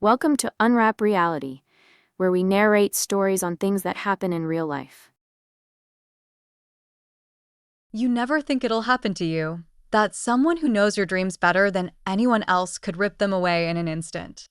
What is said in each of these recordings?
Welcome to Unwrap Reality, where we narrate stories on things that happen in real life. You never think it'll happen to you, that someone who knows your dreams better than anyone else could rip them away in an instant.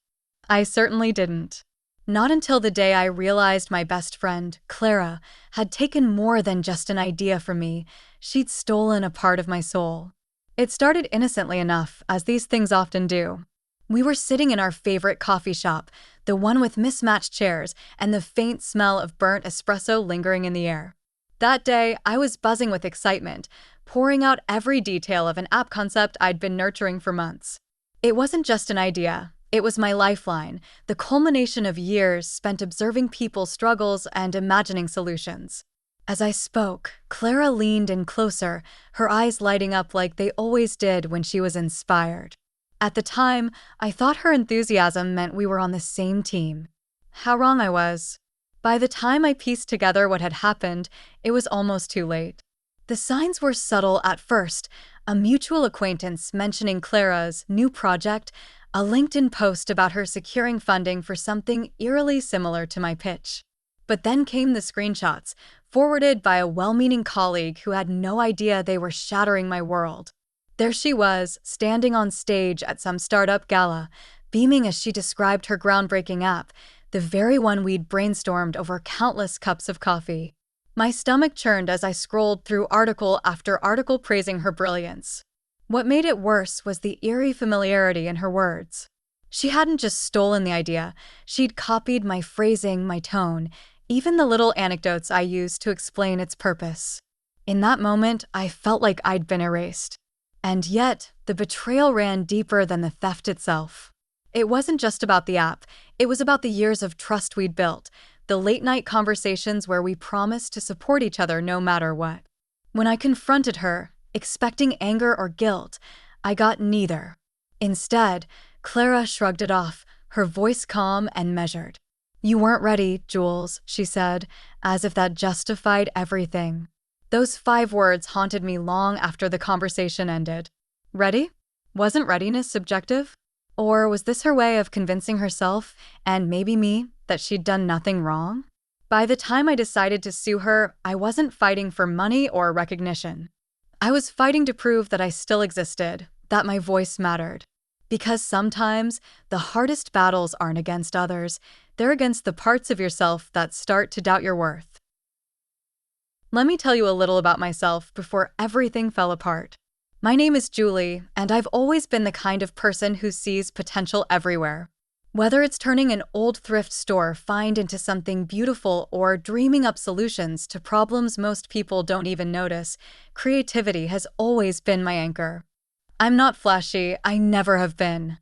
I certainly didn't. Not until the day I realized my best friend, Clara, had taken more than just an idea from me. She'd stolen a part of my soul. It started innocently enough, as these things often do. We were sitting in our favorite coffee shop, the one with mismatched chairs and the faint smell of burnt espresso lingering in the air. That day, I was buzzing with excitement, pouring out every detail of an app concept I'd been nurturing for months. It wasn't just an idea, it was my lifeline, the culmination of years spent observing people's struggles and imagining solutions. As I spoke, Clara leaned in closer, her eyes lighting up like they always did when she was inspired. At the time, I thought her enthusiasm meant we were on the same team. How wrong I was. By the time I pieced together what had happened, it was almost too late. The signs were subtle at first, a mutual acquaintance mentioning Clara's new project, a LinkedIn post about her securing funding for something eerily similar to my pitch. But then came the screenshots, forwarded by a well-meaning colleague who had no idea they were shattering my world. There she was, standing on stage at some startup gala, beaming as she described her groundbreaking app, the very one we'd brainstormed over countless cups of coffee. My stomach churned as I scrolled through article after article praising her brilliance. What made it worse was the eerie familiarity in her words. She hadn't just stolen the idea, she'd copied my phrasing, my tone, even the little anecdotes I used to explain its purpose. In that moment, I felt like I'd been erased. And yet, the betrayal ran deeper than the theft itself. It wasn't just about the app, it was about the years of trust we'd built, the late-night conversations where we promised to support each other no matter what. When I confronted her, expecting anger or guilt, I got neither. Instead, Clara shrugged it off, her voice calm and measured. "You weren't ready, Jules," she said, as if that justified everything. Those 5 words haunted me long after the conversation ended. Ready? Wasn't readiness subjective? Or was this her way of convincing herself, and maybe me, that she'd done nothing wrong? By the time I decided to sue her, I wasn't fighting for money or recognition. I was fighting to prove that I still existed, that my voice mattered. Because sometimes, the hardest battles aren't against others, they're against the parts of yourself that start to doubt your worth. Let me tell you a little about myself before everything fell apart. My name is Julie, and I've always been the kind of person who sees potential everywhere. Whether it's turning an old thrift store find into something beautiful or dreaming up solutions to problems most people don't even notice, creativity has always been my anchor. I'm not flashy, I never have been.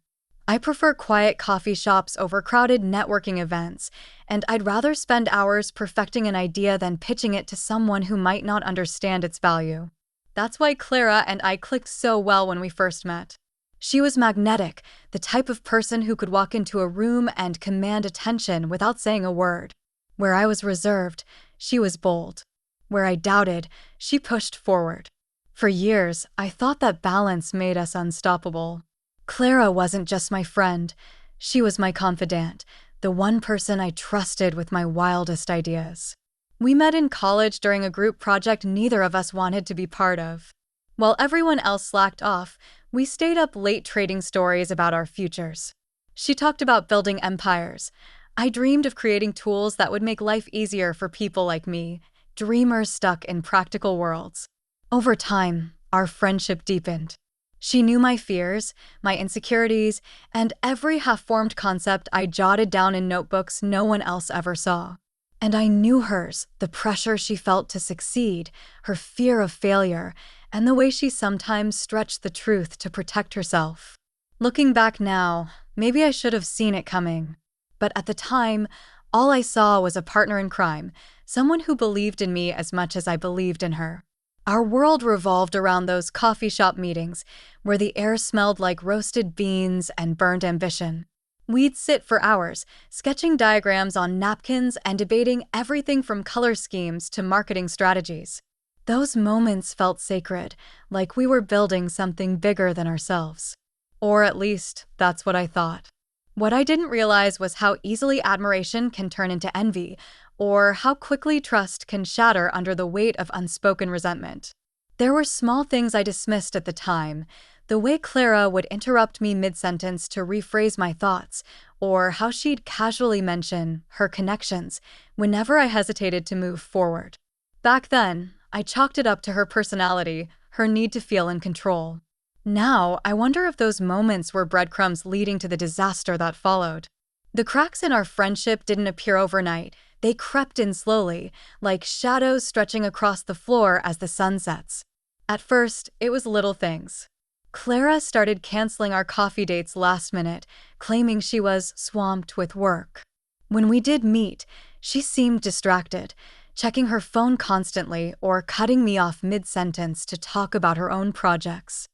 I prefer quiet coffee shops over crowded networking events, and I'd rather spend hours perfecting an idea than pitching it to someone who might not understand its value. That's why Clara and I clicked so well when we first met. She was magnetic, the type of person who could walk into a room and command attention without saying a word. Where I was reserved, she was bold. Where I doubted, she pushed forward. For years, I thought that balance made us unstoppable. Clara wasn't just my friend, she was my confidant, the one person I trusted with my wildest ideas. We met in college during a group project neither of us wanted to be part of. While everyone else slacked off, we stayed up late trading stories about our futures. She talked about building empires. I dreamed of creating tools that would make life easier for people like me, dreamers stuck in practical worlds. Over time, our friendship deepened. She knew my fears, my insecurities, and every half-formed concept I jotted down in notebooks no one else ever saw. And I knew hers, the pressure she felt to succeed, her fear of failure, and the way she sometimes stretched the truth to protect herself. Looking back now, maybe I should have seen it coming. But at the time, all I saw was a partner in crime, someone who believed in me as much as I believed in her. Our world revolved around those coffee shop meetings, where the air smelled like roasted beans and burned ambition. We'd sit for hours, sketching diagrams on napkins and debating everything from color schemes to marketing strategies. Those moments felt sacred, like we were building something bigger than ourselves. Or at least, that's what I thought. What I didn't realize was how easily admiration can turn into envy, or how quickly trust can shatter under the weight of unspoken resentment. There were small things I dismissed at the time, the way Clara would interrupt me mid-sentence to rephrase my thoughts, or how she'd casually mention her connections whenever I hesitated to move forward. Back then, I chalked it up to her personality, her need to feel in control. Now, I wonder if those moments were breadcrumbs leading to the disaster that followed. The cracks in our friendship didn't appear overnight. They crept in slowly, like shadows stretching across the floor as the sun sets. At first, it was little things. Clara started canceling our coffee dates last minute, claiming she was swamped with work. When we did meet, she seemed distracted, checking her phone constantly or cutting me off mid-sentence to talk about her own projects.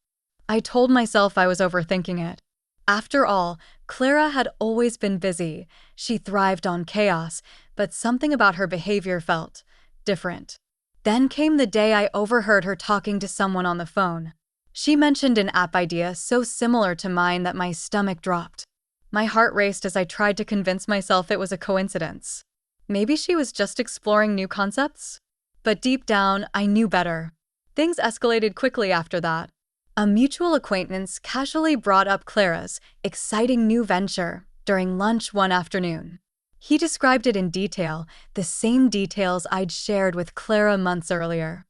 I told myself I was overthinking it. After all, Clara had always been busy. She thrived on chaos, but something about her behavior felt different. Then came the day I overheard her talking to someone on the phone. She mentioned an app idea so similar to mine that my stomach dropped. My heart raced as I tried to convince myself it was a coincidence. Maybe she was just exploring new concepts? But deep down, I knew better. Things escalated quickly after that. A mutual acquaintance casually brought up Clara's exciting new venture during lunch one afternoon. He described it in detail, the same details I'd shared with Clara months earlier.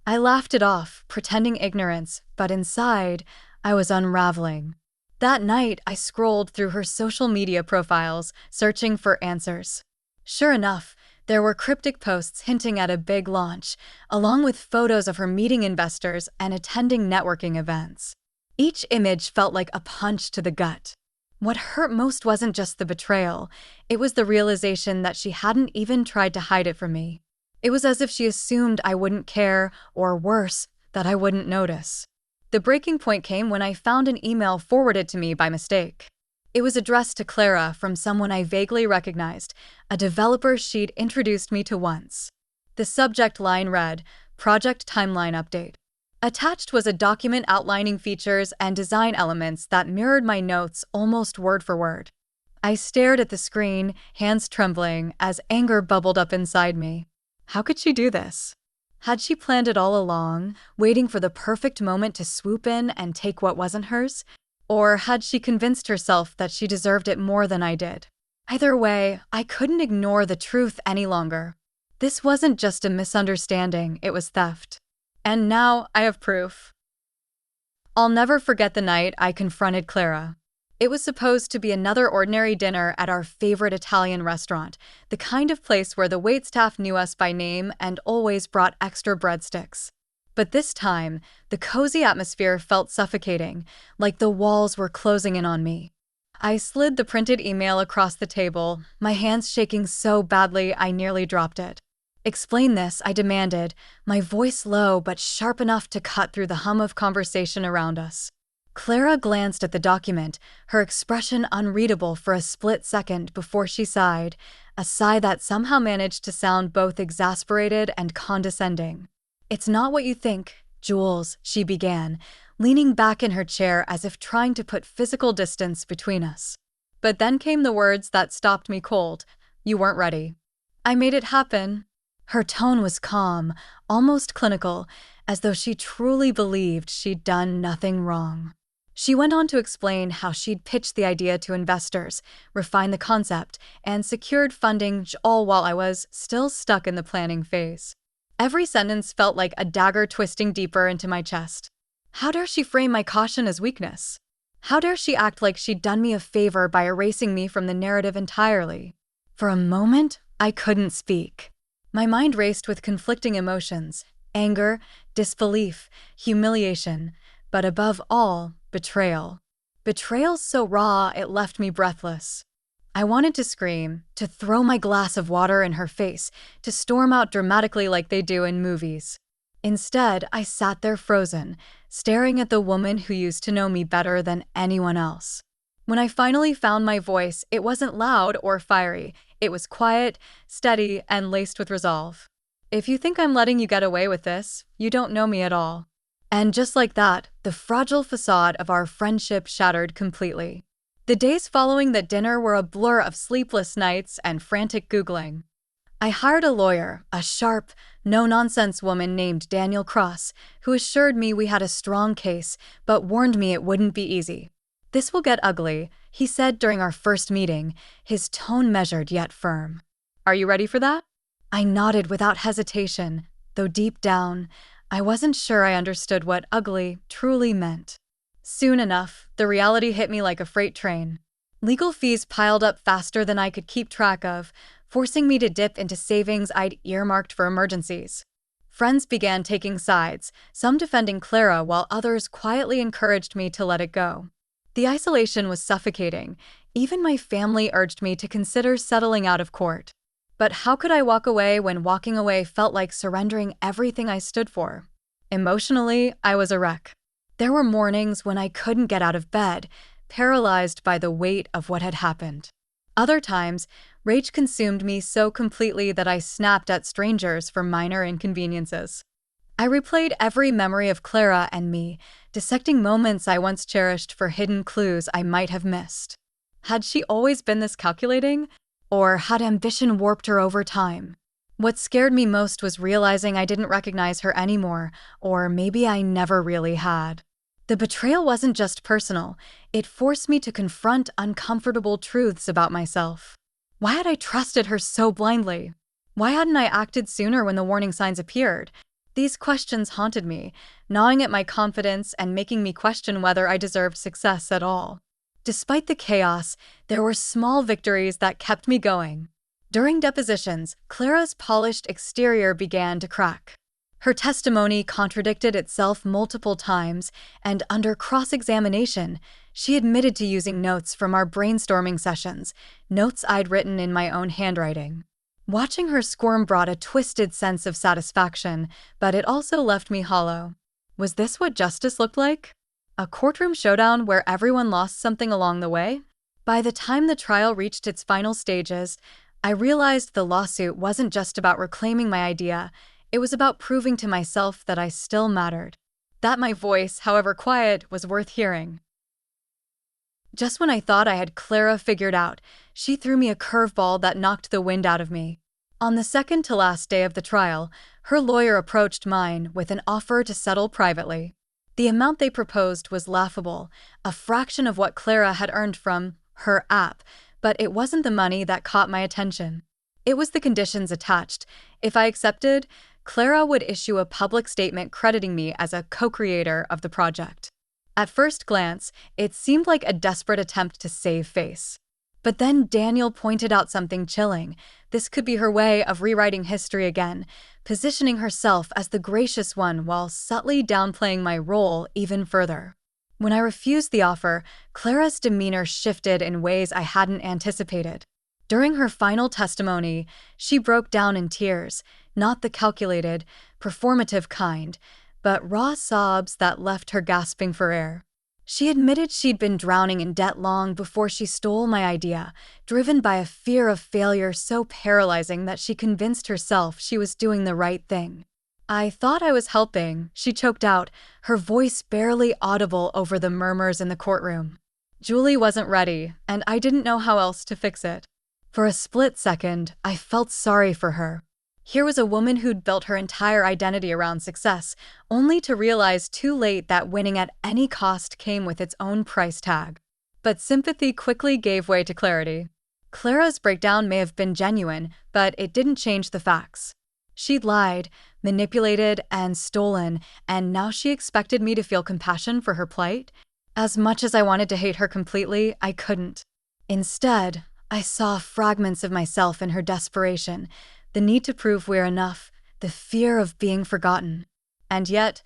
I laughed it off, pretending ignorance, but inside, I was unraveling. That night, I scrolled through her social media profiles, searching for answers. Sure enough, there were cryptic posts hinting at a big launch, along with photos of her meeting investors and attending networking events. Each image felt like a punch to the gut. What hurt most wasn't just the betrayal, it was the realization that she hadn't even tried to hide it from me. It was as if she assumed I wouldn't care, or worse, that I wouldn't notice. The breaking point came when I found an email forwarded to me by mistake. It was addressed to Clara from someone I vaguely recognized, a developer she'd introduced me to once. The subject line read, "Project Timeline Update." Attached was a document outlining features and design elements that mirrored my notes almost word for word. I stared at the screen, hands trembling, as anger bubbled up inside me. How could she do this? Had she planned it all along, waiting for the perfect moment to swoop in and take what wasn't hers? Or had she convinced herself that she deserved it more than I did? Either way, I couldn't ignore the truth any longer. This wasn't just a misunderstanding, it was theft. And now I have proof. I'll never forget the night I confronted Clara. It was supposed to be another ordinary dinner at our favorite Italian restaurant, the kind of place where the waitstaff knew us by name and always brought extra breadsticks. But this time, the cozy atmosphere felt suffocating, like the walls were closing in on me. I slid the printed email across the table, my hands shaking so badly I nearly dropped it. "Explain this," I demanded, my voice low but sharp enough to cut through the hum of conversation around us. Clara glanced at the document, her expression unreadable for a split second before she sighed, a sigh that somehow managed to sound both exasperated and condescending. "It's not what you think, Jules," she began, leaning back in her chair as if trying to put physical distance between us. But then came the words that stopped me cold. "You weren't ready." "I made it happen." Her tone was calm, almost clinical, as though she truly believed she'd done nothing wrong. She went on to explain how she'd pitched the idea to investors, refined the concept, and secured funding, all while I was still stuck in the planning phase. Every sentence felt like a dagger twisting deeper into my chest. How dare she frame my caution as weakness? How dare she act like she'd done me a favor by erasing me from the narrative entirely? For a moment, I couldn't speak. My mind raced with conflicting emotions: anger, disbelief, humiliation, but above all, betrayal. Betrayal so raw it left me breathless. I wanted to scream, to throw my glass of water in her face, to storm out dramatically like they do in movies. Instead, I sat there frozen, staring at the woman who used to know me better than anyone else. When I finally found my voice, it wasn't loud or fiery. It was quiet, steady, and laced with resolve. "If you think I'm letting you get away with this, you don't know me at all." And just like that, the fragile facade of our friendship shattered completely. The days following that dinner were a blur of sleepless nights and frantic Googling. I hired a lawyer, a sharp, no-nonsense woman named Daniel Cross, who assured me we had a strong case, but warned me it wouldn't be easy. "This will get ugly," he said during our first meeting, his tone measured yet firm. "Are you ready for that?" I nodded without hesitation, though deep down, I wasn't sure I understood what ugly truly meant. Soon enough, the reality hit me like a freight train. Legal fees piled up faster than I could keep track of, forcing me to dip into savings I'd earmarked for emergencies. Friends began taking sides, some defending Clara while others quietly encouraged me to let it go. The isolation was suffocating. Even my family urged me to consider settling out of court. But how could I walk away when walking away felt like surrendering everything I stood for? Emotionally, I was a wreck. There were mornings when I couldn't get out of bed, paralyzed by the weight of what had happened. Other times, rage consumed me so completely that I snapped at strangers for minor inconveniences. I replayed every memory of Clara and me, dissecting moments I once cherished for hidden clues I might have missed. Had she always been this calculating? Or had ambition warped her over time? What scared me most was realizing I didn't recognize her anymore, or maybe I never really had. The betrayal wasn't just personal, it forced me to confront uncomfortable truths about myself. Why had I trusted her so blindly? Why hadn't I acted sooner when the warning signs appeared? These questions haunted me, gnawing at my confidence and making me question whether I deserved success at all. Despite the chaos, there were small victories that kept me going. During depositions, Clara's polished exterior began to crack. Her testimony contradicted itself multiple times, and under cross-examination, she admitted to using notes from our brainstorming sessions, notes I'd written in my own handwriting. Watching her squirm brought a twisted sense of satisfaction, but it also left me hollow. Was this what justice looked like? A courtroom showdown where everyone lost something along the way? By the time the trial reached its final stages, I realized the lawsuit wasn't just about reclaiming my idea, it was about proving to myself that I still mattered. That my voice, however quiet, was worth hearing. Just when I thought I had Clara figured out, she threw me a curveball that knocked the wind out of me. On the second to last day of the trial, her lawyer approached mine with an offer to settle privately. The amount they proposed was laughable, a fraction of what Clara had earned from her app, but it wasn't the money that caught my attention. It was the conditions attached. If I accepted, Clara would issue a public statement crediting me as a co-creator of the project. At first glance, it seemed like a desperate attempt to save face. But then Daniel pointed out something chilling. This could be her way of rewriting history again, positioning herself as the gracious one while subtly downplaying my role even further. When I refused the offer, Clara's demeanor shifted in ways I hadn't anticipated. During her final testimony, she broke down in tears, not the calculated, performative kind, but raw sobs that left her gasping for air. She admitted she'd been drowning in debt long before she stole my idea, driven by a fear of failure so paralyzing that she convinced herself she was doing the right thing. "I thought I was helping," she choked out, her voice barely audible over the murmurs in the courtroom. Julie wasn't ready, and I didn't know how else to fix it. For a split second, I felt sorry for her. Here was a woman who'd built her entire identity around success, only to realize too late that winning at any cost came with its own price tag. But sympathy quickly gave way to clarity. Clara's breakdown may have been genuine, but it didn't change the facts. She'd lied, manipulated, and stolen, and now she expected me to feel compassion for her plight? As much as I wanted to hate her completely, I couldn't. Instead, I saw fragments of myself in her desperation, the need to prove we're enough, the fear of being forgotten. And yet,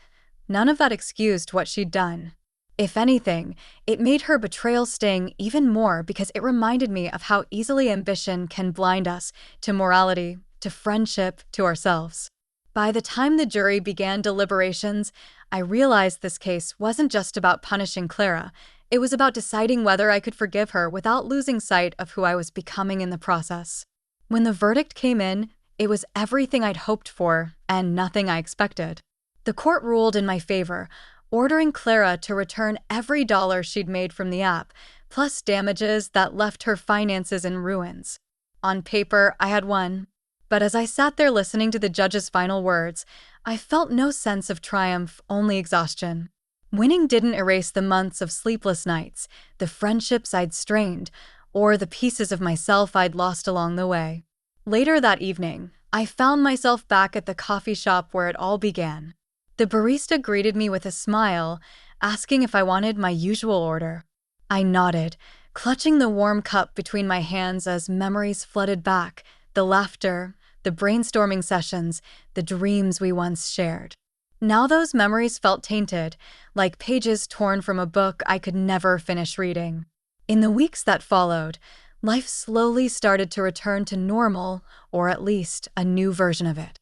none of that excused what she'd done. If anything, it made her betrayal sting even more because it reminded me of how easily ambition can blind us to morality, to friendship, to ourselves. By the time the jury began deliberations, I realized this case wasn't just about punishing Clara. It was about deciding whether I could forgive her without losing sight of who I was becoming in the process. When the verdict came in, it was everything I'd hoped for and nothing I expected. The court ruled in my favor, ordering Clara to return every dollar she'd made from the app, plus damages that left her finances in ruins. On paper, I had won. But as I sat there listening to the judge's final words, I felt no sense of triumph, only exhaustion. Winning didn't erase the months of sleepless nights, the friendships I'd strained, or the pieces of myself I'd lost along the way. Later that evening, I found myself back at the coffee shop where it all began. The barista greeted me with a smile, asking if I wanted my usual order. I nodded, clutching the warm cup between my hands as memories flooded back, the laughter, the brainstorming sessions, the dreams we once shared. Now those memories felt tainted, like pages torn from a book I could never finish reading. In the weeks that followed, life slowly started to return to normal, or at least a new version of it.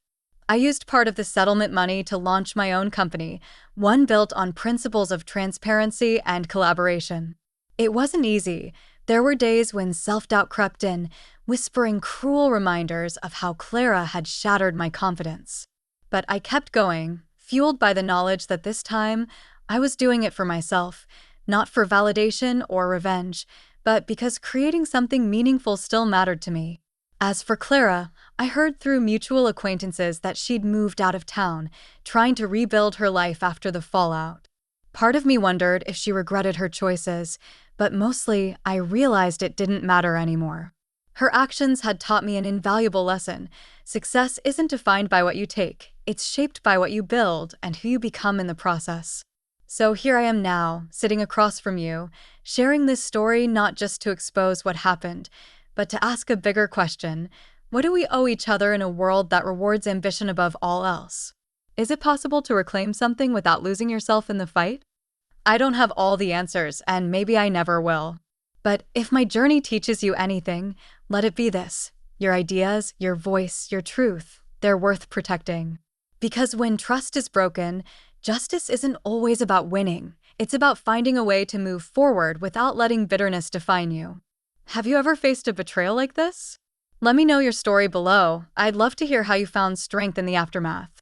I used part of the settlement money to launch my own company, one built on principles of transparency and collaboration. It wasn't easy. There were days when self-doubt crept in, whispering cruel reminders of how Clara had shattered my confidence. But I kept going, fueled by the knowledge that this time, I was doing it for myself, not for validation or revenge, but because creating something meaningful still mattered to me. As for Clara, I heard through mutual acquaintances that she'd moved out of town, trying to rebuild her life after the fallout. Part of me wondered if she regretted her choices, but mostly I realized it didn't matter anymore. Her actions had taught me an invaluable lesson. Success isn't defined by what you take, it's shaped by what you build and who you become in the process. So here I am now, sitting across from you, sharing this story not just to expose what happened, but to ask a bigger question: what do we owe each other in a world that rewards ambition above all else? Is it possible to reclaim something without losing yourself in the fight? I don't have all the answers, and maybe I never will. But if my journey teaches you anything, let it be this: your ideas, your voice, your truth, they're worth protecting. Because when trust is broken, justice isn't always about winning. It's about finding a way to move forward without letting bitterness define you. Have you ever faced a betrayal like this? Let me know your story below. I'd love to hear how you found strength in the aftermath.